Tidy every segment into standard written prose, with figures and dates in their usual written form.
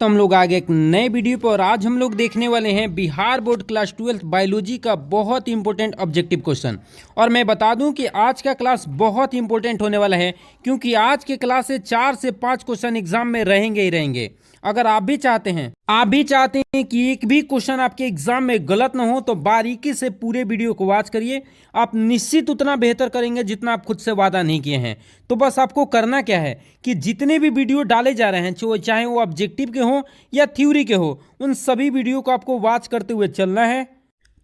तो हम लोग आगे एक नए वीडियो पर और आज हम लोग देखने वाले हैं बिहार बोर्ड क्लास 12 बायोलॉजी का बहुत इंपॉर्टेंट ऑब्जेक्टिव क्वेश्चन। और मैं बता दूं कि आज का क्लास बहुत इंपॉर्टेंट होने वाला है क्योंकि आज के क्लास से 4 से 5 क्वेश्चन एग्जाम में रहेंगे ही रहेंगे। अगर आप भी चाहते हैं कि एक भी क्वेश्चन आपके एग्जाम में गलत ना हो तो बारीकी से पूरे वीडियो को वॉच करिए। आप निश्चित उतना बेहतर करेंगे जितना आप खुद से वादा नहीं किए हैं। तो बस आपको करना क्या है कि जितने भी वीडियो डाले जा रहे हैं चाहे वो ऑब्जेक्टिव के हो या थ्योरी के हो, उन सभी वीडियो को आपको वॉच करते हुए चलना है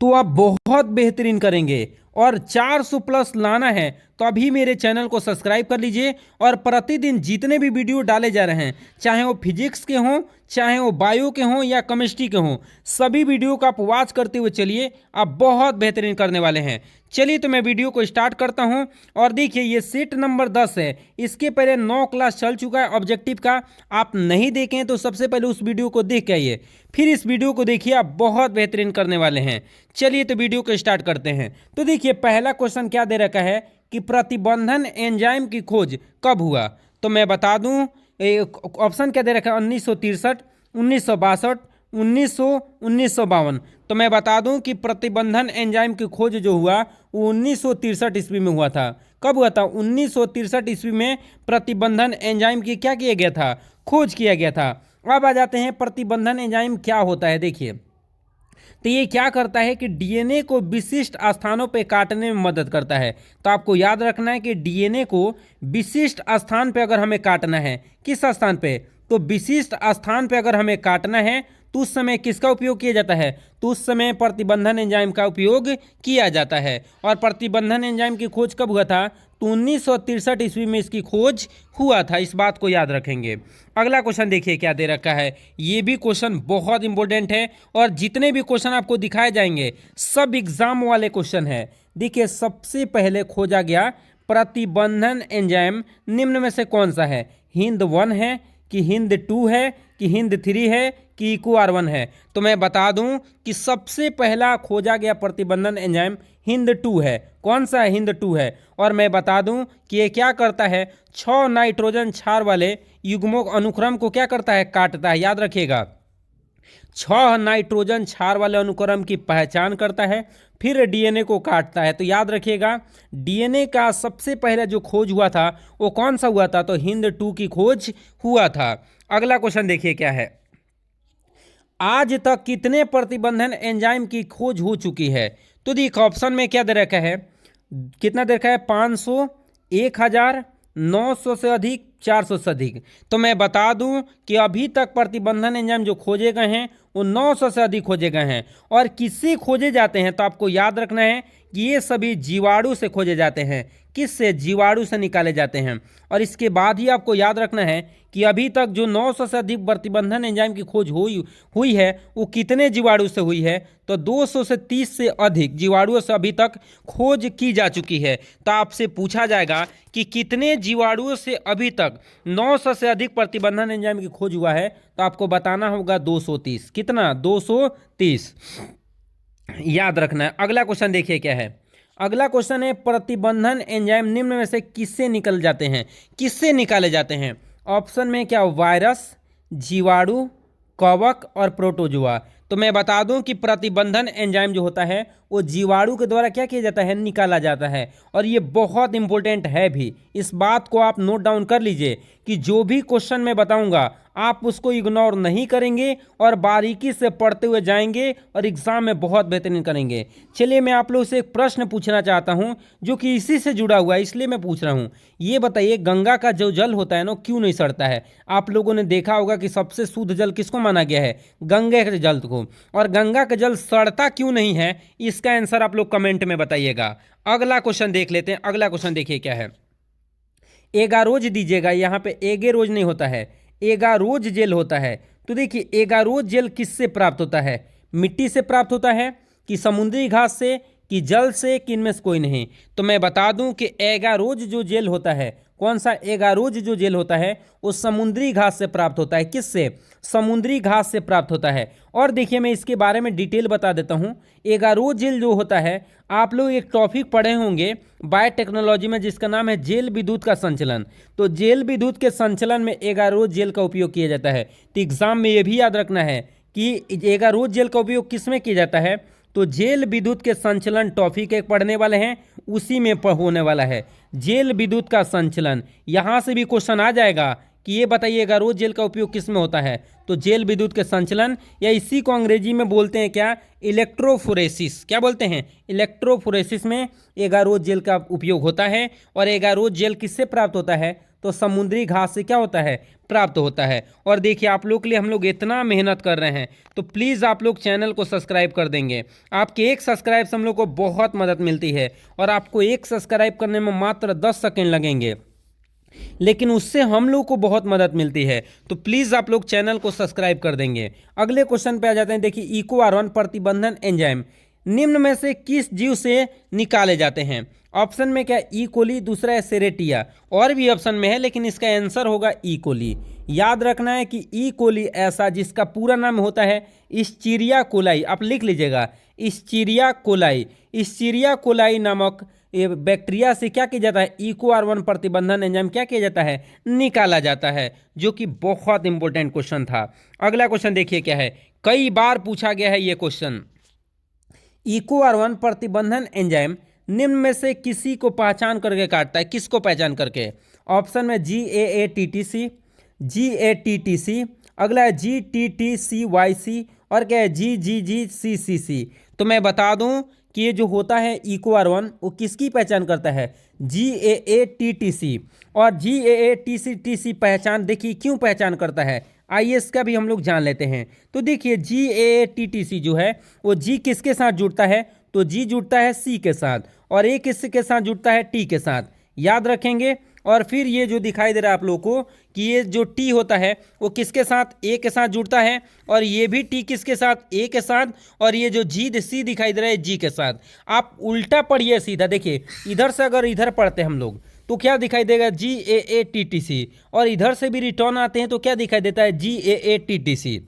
तो आप बहुत बेहतरीन करेंगे। और 400 प्लस लाना है तो अभी मेरे चैनल को सब्सक्राइब कर लीजिए और प्रतिदिन जितने भी वीडियो डाले जा रहे हैं, चाहे वो फिजिक्स के हों, चाहे वो बायो के हों या केमिस्ट्री के हों, सभी वीडियो को आप वॉच करते हुए चलिए, आप बहुत बेहतरीन करने वाले हैं। चलिए तो मैं वीडियो को स्टार्ट करता हूं। और देखिए ये सेट नंबर 10 है। इसके पहले 9 क्लास चल चुका है ऑब्जेक्टिव का। आप नहीं देखें तो सबसे पहले उस वीडियो को देख के आइए, फिर इस वीडियो को देखिए, आप बहुत बेहतरीन करने वाले हैं। चलिए तो वीडियो को स्टार्ट करते हैं। तो देखिए पहला क्वेश्चन क्या दे रखा है कि प्रतिबंधन एंजाइम की खोज कब हुआ। तो मैं बता दूं ऑप्शन क्या दे रखा है 1963, 1962, 1952। तो मैं बता दूं कि प्रतिबंधन एंजाइम की खोज जो हुआ वो 1963 ईस्वी में हुआ था। कब हुआ था? 1963 ईस्वी में प्रतिबंधन एंजाइम की क्या किया गया था? खोज किया गया था। अब आ जाते हैं प्रतिबंधन एंजाइम क्या होता है। देखिए तो ये क्या करता है कि डीएनए को विशिष्ट स्थानों पे काटने में मदद करता है। तो आपको याद रखना है कि डीएनए को विशिष्ट स्थान पे अगर हमें काटना है, किस स्थान पे? तो विशिष्ट स्थान पे अगर हमें काटना है तो उस समय किसका उपयोग किया जाता है? तो उस समय प्रतिबंधन एंजाइम का उपयोग किया जाता है। और प्रतिबंधन एंजाइम की खोज कब हुआ था? तो 1963 ईस्वी में इसकी खोज हुआ था। इस बात को याद रखेंगे। अगला क्वेश्चन देखिए क्या दे रखा है। ये भी क्वेश्चन बहुत इंपॉर्टेंट है और जितने भी क्वेश्चन आपको दिखाए जाएंगे सब एग्जाम वाले क्वेश्चन है। देखिए सबसे पहले खोजा गया प्रतिबंधन एंजाइम निम्न में से कौन सा है? हिंद 1 है कि हिंद 2 है कि हिंद 3 है कि इक्वार1 है? तो मैं बता दूं कि सबसे पहला खोजा गया प्रतिबंधन एंजाइम हिंद 2 है। कौन सा है? हिंद 2 है। और मैं बता दूं कि ये क्या करता है? 6 नाइट्रोजन क्षार वाले युग्मों अनुक्रम को क्या करता है? काटता है। याद रखिएगा 6 नाइट्रोजन क्षार वाले अनुक्रम की पहचान करता है, फिर डीएनए को काटता है। तो याद रखिएगा डीएनए का सबसे पहले जो खोज हुआ था वो कौन सा हुआ था? तो हिंद 2 की खोज हुआ था। अगला क्वेश्चन देखिए क्या है। आज तक कितने प्रतिबंधन एंजाइम की खोज हो चुकी है? तो देखिए ऑप्शन में क्या दे रखा है, कितना दे रखा है? 500, 1000, 900 से अधिक, 400 से अधिक। तो मैं बता दूं कि अभी तक प्रतिबंधन एंजाइम जो खोजे गए हैं वो 900 से अधिक खोजे गए हैं। और किससे खोजे जाते हैं? तो आपको याद रखना है कि ये सभी जीवाणु से खोजे जाते हैं। किससे? जीवाणु से निकाले जाते हैं। और इसके बाद ही आपको याद रखना है कि अभी तक जो 900 से अधिक प्रतिबंधन एंजाइम की खोज हुई है वो कितने जीवाणु से हुई है? तो 200 से 30 से अधिक जीवाणुओं से अभी तक खोज की जा चुकी है। तो आपसे पूछा जाएगा कि कितने जीवाणुओं से अभी तक 900 से अधिक प्रतिबंधन एंजाइम की खोज हुआ है? तो आपको बताना होगा 230। कितना? 230 याद रखना है। अगला क्वेश्चन देखिए क्या है। अगला क्वेश्चन है प्रतिबंधन एंजाइम निम्न में से किससे निकल जाते हैं? किससे निकाले जाते हैं? ऑप्शन में क्या? वायरस, जीवाणु, कवक और प्रोटोजुआ। तो मैं बता दूं कि प्रतिबंधन एंजाइम जो होता है वो जीवाणु के द्वारा क्या किया जाता है? निकाला जाता है। और ये बहुत इंपॉर्टेंट है भी। इस बात को आप नोट डाउन कर लीजिए कि जो भी क्वेश्चन मैं बताऊंगा आप उसको इग्नोर नहीं करेंगे और बारीकी से पढ़ते हुए जाएंगे और एग्जाम में बहुत बेहतरीन करेंगे। चलिए मैं आप लोगों से एक प्रश्न पूछना चाहता हूं जो कि इसी से जुड़ा हुआ है, इसलिए मैं पूछ रहा हूं। ये बताइए गंगा का जो जल होता है ना क्यों नहीं सड़ता है? आप लोगों ने देखा होगा कि सबसे शुद्ध जल किसको माना गया है? गंगा के जल को। और गंगा का जल सड़ता क्यों नहीं है? इसका आंसर आप लोग कमेंट में बताइएगा। अगला क्वेश्चन देख लेते हैं। अगला क्वेश्चन देखिए क्या है। एगारोज दीजिएगा, यहाँ पे एगेरोज नहीं होता है, एगारोज जेल होता है। तो देखिए एगारोज जेल किससे प्राप्त होता है? मिट्टी से प्राप्त होता है कि समुद्री घास से कि जल से कि इनमें से कोई नहीं? तो मैं बता दूं कि एगारोज जो जेल होता है कौन सा एगारोज जो जेल होता है वो समुद्री घास से प्राप्त होता है। किससे? समुद्री घास से प्राप्त होता है। और देखिए मैं इसके बारे में डिटेल बता देता हूँ। एगारोज जेल जो होता है, आप लोग एक टॉपिक पढ़े होंगे बायोटेक्नोलॉजी में जिसका नाम है जेल विद्युत का संचलन। तो जेल विद्युत के संचलन में एगारोज जेल का उपयोग किया जाता है। तो एग्जाम में ये भी याद रखना है कि एगारोज जेल का उपयोग किस में किया जाता है। तो जेल विद्युत के संचलन टॉपिक एक पढ़ने वाले हैं, उसी में होने वाला है जेल विद्युत का संचलन। यहाँ से भी क्वेश्चन आ जाएगा कि ये बताइएगा रोज जेल का उपयोग किस में होता है। तो जेल विद्युत के संचलन, या इसी को अंग्रेजी में बोलते हैं क्या? इलेक्ट्रोफोरेसिस। क्या बोलते हैं? इलेक्ट्रोफोरेसिस में एगारोज जेल का उपयोग होता है। और एगारोज जेल किससे प्राप्त होता है? तो समुद्री घास से क्या होता है? प्राप्त होता है। और देखिए आप लोग के लिए हम लोग इतना मेहनत कर रहे हैं, तो प्लीज़ आप लोग चैनल को सब्सक्राइब कर देंगे। आपके एक सब्सक्राइब से हम लोग को बहुत मदद मिलती है, और आपको एक सब्सक्राइब करने में मात्र 10 सेकेंड लगेंगे, लेकिन उससे हम लोग को बहुत मदद मिलती है। तो प्लीज़ आप लोग चैनल को सब्सक्राइब कर देंगे। अगले क्वेश्चन पे आ जाते हैं। देखिए EcoR1 प्रतिबंधन एंजाइम निम्न में से किस जीव से निकाले जाते हैं? ऑप्शन में क्या? ई कोली, दूसरा है सेरेटिया, और भी ऑप्शन में है, लेकिन इसका आंसर होगा ई कोली। याद रखना है कि ई कोली ऐसा जिसका पूरा नाम होता है इस्चीरिया कोलाई, आप लिख लीजिएगा इस्चीरिया कोलाई। इस्चीरिया कोलाई नामक ये बैक्टीरिया से क्या किया जाता है? EcoR1 प्रतिबंधन एंजाइम क्या किया जाता है? निकाला जाता है, जो कि बहुत इंपॉर्टेंट क्वेश्चन था। अगला क्वेश्चन देखिए क्या है, कई बार पूछा गया है ये क्वेश्चन। EcoR1 प्रतिबंधन एंजाइम निम्न में से किसी को पहचान करके काटता है? किसको पहचान करके? ऑप्शन में GAATTC, GATTC, अगला है GTTCYC, और क्या है GGGCCC। तो मैं बता दूं कि ये जो होता है EcoR1 वो किसकी पहचान करता है? GAATTC। और GAATTC पहचान देखिए क्यों पहचान करता है, आइए इसका भी हम लोग जान लेते हैं। तो देखिए GAATTC जो है वो G किसके साथ जुड़ता है? तो G जुड़ता है C के साथ, और A किसके साथ जुड़ता है? T के साथ। याद रखेंगे। और फिर ये जो दिखाई दे रहा है आप लोगों को कि ये जो T होता है वो किसके साथ? A के साथ जुड़ता है, और ये भी T किसके साथ? A के साथ। और ये जो C दिखाई दे रहा है G के साथ। आप उल्टा पढ़िए सीधा, देखिए इधर से अगर इधर पढ़ते हम लोग तो क्या दिखाई देगा? GAATTC, और इधर से भी रिटर्न आते हैं तो क्या दिखाई देता है? GAATTC।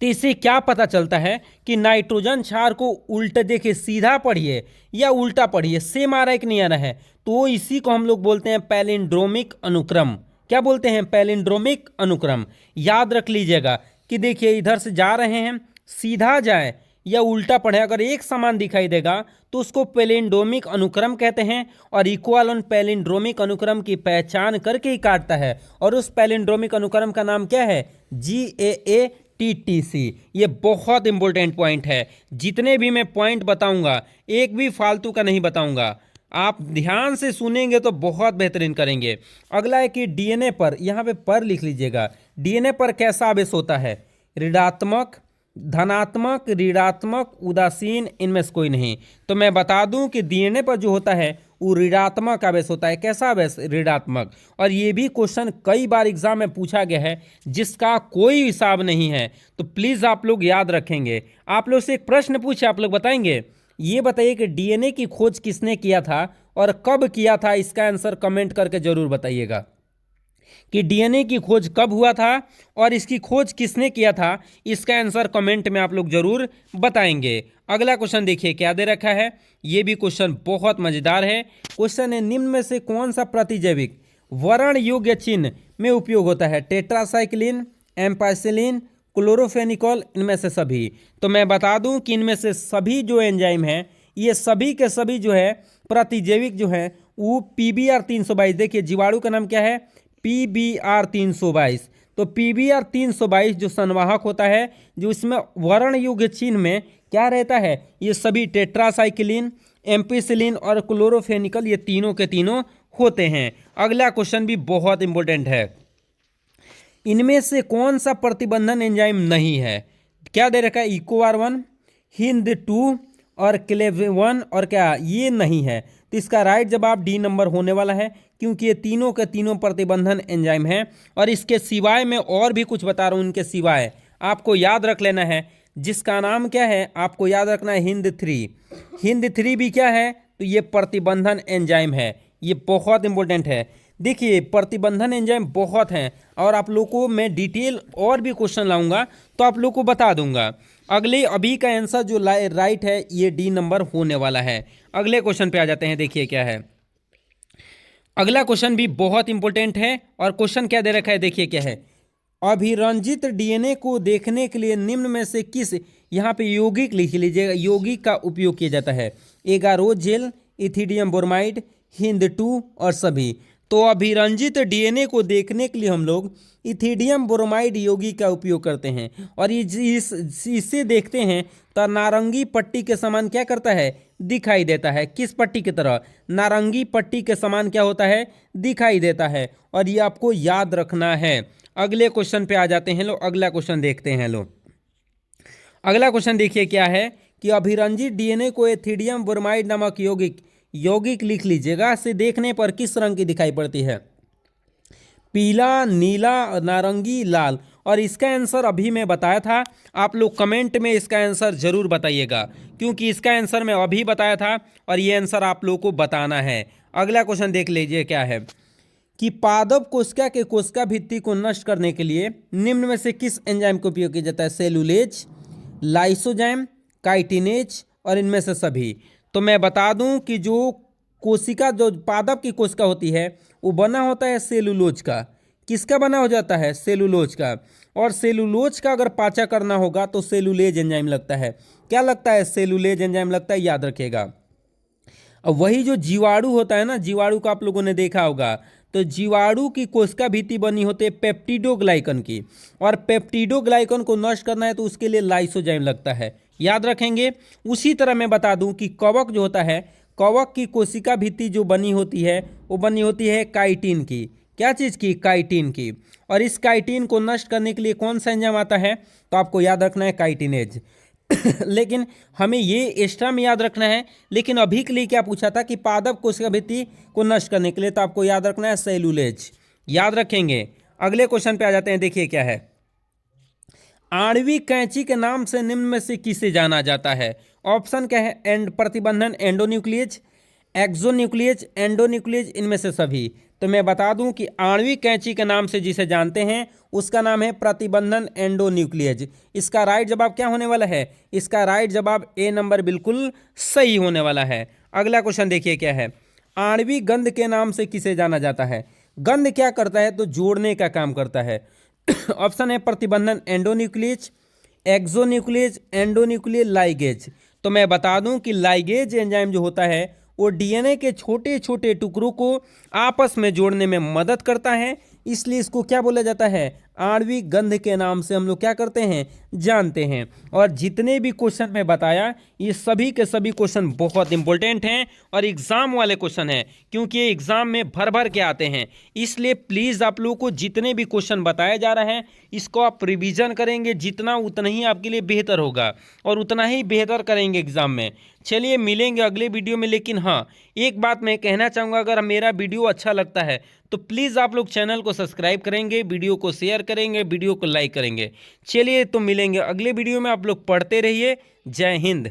तो इससे क्या पता चलता है कि नाइट्रोजन क्षार को उल्टा, देखिए सीधा पढ़िए या उल्टा पढ़िए, सेम आ रहा है कि नहीं आ रहा है? तो इसी को हम लोग बोलते हैं पैलिंड्रोमिक अनुक्रम। क्या बोलते हैं? पैलिंड्रोमिक अनुक्रम। याद रख लीजिएगा कि देखिए इधर से जा रहे हैं, सीधा जाए या उल्टा पढ़े, अगर एक समान दिखाई देगा तो उसको पैलिंड्रोमिक अनुक्रम कहते हैं। और EcoR1 पैलिंड्रोमिक अनुक्रम की पहचान करके ही काटता है, और उस पैलिंड्रोमिक अनुक्रम का नाम क्या है? GAATTC। ये बहुत इंपॉर्टेंट पॉइंट है। जितने भी मैं पॉइंट बताऊंगा एक भी फालतू का नहीं बताऊंगा, आप ध्यान से सुनेंगे तो बहुत बेहतरीन करेंगे। अगला है कि DNA पर, यहाँ पे पर लिख लीजिएगा, DNA पर कैसा आवेश होता है? ऋणात्मक, धनात्मक, ऋणात्मक, उदासीन, इनमें से कोई नहीं। तो मैं बता दूं कि DNA पर जो होता है वो ऋणात्मक आवेश होता है। कैसा आवेश? ऋणात्मक। और ये भी क्वेश्चन कई बार एग्जाम में पूछा गया है जिसका कोई हिसाब नहीं है, तो प्लीज़ आप लोग याद रखेंगे। आप लोग से एक प्रश्न पूछे, आप लोग बताएंगे। ये बताइए कि DNA की खोज किसने किया था और कब किया था? इसका आंसर कमेंट करके जरूर बताइएगा कि DNA की खोज कब हुआ था और इसकी खोज किसने किया था। इसका आंसर कमेंट में आप लोग जरूर बताएंगे। अगला क्वेश्चन देखिए क्या दे रखा है, ये भी क्वेश्चन बहुत मजेदार है। क्वेश्चन है निम्न में से कौन सा प्रतिजैविक वर्ण योग्य चिन्ह में उपयोग होता है? टेट्रासाइक्लिन, एम्पाइसिलिन, क्लोरोफेनिकॉल, इनमें से सभी। तो मैं बता दूं कि इनमें से सभी जो एंजाइम हैं ये सभी के सभी जो है प्रतिजैविक जो है वो PBr 322, देखिए जीवाणु का नाम क्या है? PBr 322। तो PBr 322 जो संवाहक होता है, जो इसमें वर्ण युग्म चिन्ह में क्या रहता है? ये सभी टेट्रासाइक्लिन, एम्पिसिलिन और क्लोरोफेनिकल, ये तीनों के तीनों होते हैं। अगला क्वेश्चन भी बहुत इंपॉर्टेंट है, इनमें से कौन सा प्रतिबंधन एंजाइम नहीं है? क्या दे रखा है? EcoR1, HindII और CLAV1, और क्या ये नहीं है? तो इसका राइट जवाब डी नंबर होने वाला है, क्योंकि ये तीनों के तीनों प्रतिबंधन एंजाइम हैं। और इसके सिवाय मैं और भी कुछ बता रहा हूँ, इनके सिवाय आपको याद रख लेना है, जिसका नाम क्या है? आपको याद रखना है HindIII। HindIII भी क्या है? तो ये प्रतिबंधन एंजाइम है, ये बहुत इंपॉर्टेंट है। देखिए प्रतिबंधन एंजाइम बहुत हैं और आप लोग को मैं डिटेल और भी क्वेश्चन लाऊंगा तो आप लोग को बता दूंगा। अगले अभी का आंसर जो राइट है ये डी नंबर होने वाला है। अगले क्वेश्चन पे आ जाते हैं, देखिए क्या है। अगला क्वेश्चन भी बहुत इंपॉर्टेंट है और क्वेश्चन क्या दे रखा है, देखिए क्या है। अभिरंजित डीएनए को देखने के लिए निम्न में से किस, यहाँ पे यौगिक लिख लीजिएगा, यौगिक का उपयोग किया जाता है। एगारोज जेल, इथिडियम ब्रोमाइड, हिंद 2 और सभी। तो अभिरंजित डीएनए को देखने के लिए हम लोग इथिडियम ब्रोमाइड यौगिक का उपयोग करते हैं और इससे देखते हैं तो नारंगी पट्टी के समान क्या करता है, दिखाई देता है। किस पट्टी की तरह, नारंगी पट्टी के समान क्या होता है, दिखाई देता है। और ये आपको याद रखना है। अगले क्वेश्चन पे आ जाते हैं लोग, अगला क्वेश्चन देखते हैं लोग। अगला क्वेश्चन देखिए क्या है कि अभिरंजित डीएनए को एथिडियम ब्रोमाइड नामक यौगिक लिख लीजिएगा से देखने पर किस रंग की दिखाई पड़ती है, पीला, नीला, नारंगी, लाल। और इसका आंसर अभी मैं बताया था, आप लोग कमेंट में इसका आंसर जरूर बताइएगा क्योंकि इसका आंसर मैं अभी बताया था और ये आंसर आप लोग को बताना है। अगला क्वेश्चन देख लीजिए क्या है कि पादप कोशिका के कोशिका भित्ति को नष्ट करने के लिए निम्न में से किस एंजाइम का उपयोग किया जाता है, सेलुलेज, लाइसोजाइम, काइटिनेज और इनमें से सभी। तो मैं बता दूं कि जो कोशिका, जो पादप की कोशिका होती है वो बना होता है सेलुलोज का। किसका बना हो जाता है, सेलुलोज का। और सेलुलोज का अगर पाचा करना होगा तो सेलुलेज एंजाइम लगता है। क्या लगता है, सेलुलेज एंजाइम लगता है, याद रखिएगा। अब वही जो जीवाणु होता है ना, जीवाणु का आप लोगों ने देखा होगा, तो जीवाणु की कोशिका भित्ति बनी होती है पेप्टिडोग्लाइकन की, और पेप्टिडोग्लाइकन को नष्ट करना है तो उसके लिए लाइसोजाइम लगता है, याद रखेंगे। उसी तरह मैं बता दूं कि कवक जो होता है, कवक की कोशिका भित्ति जो बनी होती है वो बनी होती है काइटिन की। क्या चीज़ की, काइटिन की। और इस काइटिन को नष्ट करने के लिए कौन सा एंजाइम आता है, तो आपको याद रखना है काइटिनेज। लेकिन हमें ये एक्स्ट्रा में याद रखना है। लेकिन अभी के लिए क्या पूछा था कि पादप कोशिका भित्ति को नष्ट करने के लिए, तो आपको याद रखना है सेलुलेज, याद रखेंगे। अगले क्वेश्चन पे आ जाते हैं, देखिए क्या है। आणविक कैंची के नाम से निम्न में से किसे जाना जाता है। ऑप्शन क्या है, प्रतिबंधन एंडोन्यूक्लियज, एक्सोन्यूक्लियज, एंडोन्यूक्लियज, इनमें से सभी। तो मैं बता दूं कि आणविक कैंची के नाम से जिसे जानते हैं उसका नाम है प्रतिबंधन एंडोन्यूक्लियज। इसका राइट जवाब क्या होने वाला है, इसका राइट जवाब ए नंबर बिल्कुल सही होने वाला है। अगला क्वेश्चन देखिए क्या है। आणविक गंध के नाम से किसे जाना जाता है। गंध क्या करता है, तो जोड़ने का काम करता है। ऑप्शन है प्रतिबंधन एंडोन्यूक्लियज, एक्सोन्यूक्लियज, एंडोन्यूक्लियज, लाइगेज। तो मैं बता दूं कि लाइगेज एंजाइम जो होता है वो डीएनए के छोटे छोटे टुकड़ों को आपस में जोड़ने में मदद करता है, इसलिए इसको क्या बोला जाता है, आणविक गंध के नाम से हम लोग क्या करते हैं, जानते हैं। और जितने भी क्वेश्चन मैं बताया ये सभी के सभी क्वेश्चन बहुत इंपॉर्टेंट हैं और एग्जाम वाले क्वेश्चन हैं, क्योंकि ये एग्जाम में भर भर के आते हैं। इसलिए प्लीज़ आप लोगों को जितने भी क्वेश्चन बताया जा रहा है इसको आप रिवीजन करेंगे जितना, उतना ही आपके लिए बेहतर होगा और उतना ही बेहतर करेंगे एग्जाम में। चलिए मिलेंगे अगले वीडियो में। लेकिन हाँ, एक बात मैं कहना चाहूँगा, अगर मेरा वीडियो अच्छा लगता है तो प्लीज़ आप लोग चैनल को सब्सक्राइब करेंगे, वीडियो को शेयर करेंगे, वीडियो को लाइक करेंगे। चलिए तो मिलेंगे अगले वीडियो में। आप लोग पढ़ते रहिए। जय हिंद।